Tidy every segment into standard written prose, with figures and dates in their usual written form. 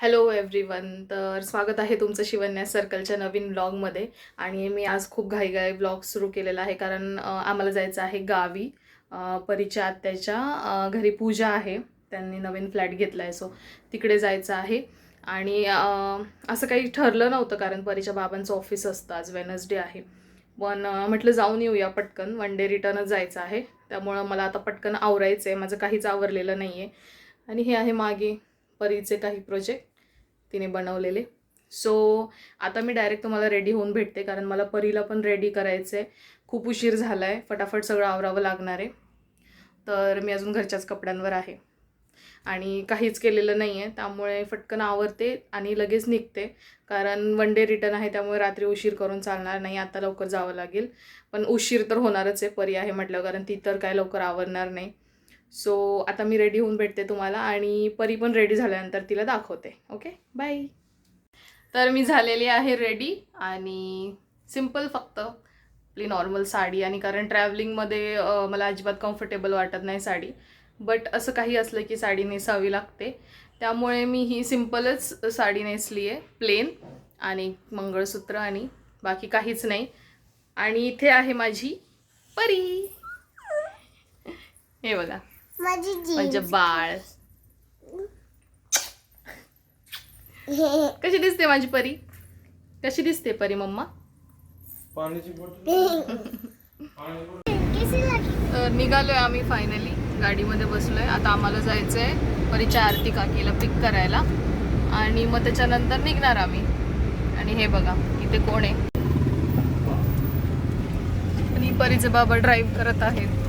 Hello everyone. तर स्वागत आहे तुमचं शिवन्या सर्कलच्या नवीन व्लॉगमध्ये. आणि मी आज खूप घाईघाई व्लॉग सुरू केलेला आहे कारण आम्हाला जायचं आहे गावी. परीच्या आत्याच्या घरी पूजा आहे. त्यांनी नवीन फ्लॅट घेतला आहे, सो तिकडे जायचं आहे. आणि असं काही ठरलं नव्हतं कारण परीच्या बाबांचं ऑफिस असतं. आज वेनसडे आहे, पण म्हटलं जाऊन येऊया पटकन. वन डे रिटर्नच जायचं आहे, त्यामुळं मला आता पटकन आवरायचं आहे. माझं काहीच आवरलेलं नाही आहे. आणि हे आहे मागे परीचे काही प्रोजेक्ट तिने बनवलेले. सो आता मी डायरेक्ट तुम्हाला रेडी होऊन भेटते कारण मला परीला पण रेडी करायचं आहे. खूप उशीर झाला आहे, फटाफट सगळं आवरावं लागणार आहे. तर मी अजून घरच्याच कपड्यांवर आहे आणि काहीच केलेलं नाही आहे, त्यामुळे फटकन आवरते आणि लगेच निघते. कारण वन डे रिटर्न आहे, त्यामुळे रात्री उशीर करून चालणार नाही. आता लवकर जावं लागेल, पण उशीर तर होणारच आहे. परी आहे म्हटल्यावर, कारण ती तर काय लवकर आवरणार नाही. सो आता मी रेडी होऊन भेटते तुम्हाला आणि परी पण रेडी झाल्यानंतर तिला दाखवते. Okay, bye. तर मी झालेली आहे रेडी आणि सिम्पल फक्त आपली नॉर्मल साडी. आणि कारण ट्रॅव्हलिंगमध्ये मला अजिबात कम्फर्टेबल वाटत नाही साडी, बट असं काही असलं की साडी नेसावी लागते, त्यामुळे मी ही सिम्पलच साडी नेसली आहे, प्लेन. आणि मंगळसूत्र आणि बाकी काहीच नाही. आणि इथे आहे माझी परी, हे बघा माझे बाळ. कशी दिसते माझी परी? कशी दिसते परी मम्मा? निघालोय आम्ही फायनली, गाडीमध्ये बसलोय. आता आम्हाला जायचंय परीच्या आरती काकीला पिक करायला आणि मग त्याच्यानंतर निघणार आम्ही. आणि हे बघा इथे कोण आहे, आणि परीचे बाबा ड्राईव्ह करत आहेत.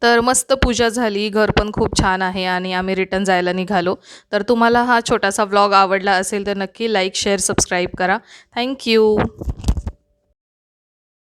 तर मस्त पूजा झाली, घर पण खूप छान आहे आणि आम्ही रिटर्न जायला निघालो. तर तुम्हाला हा छोटासा व्लॉग आवडला असेल तर नक्की लाईक, शेअर, सबस्क्राईब करा. थँक्यू.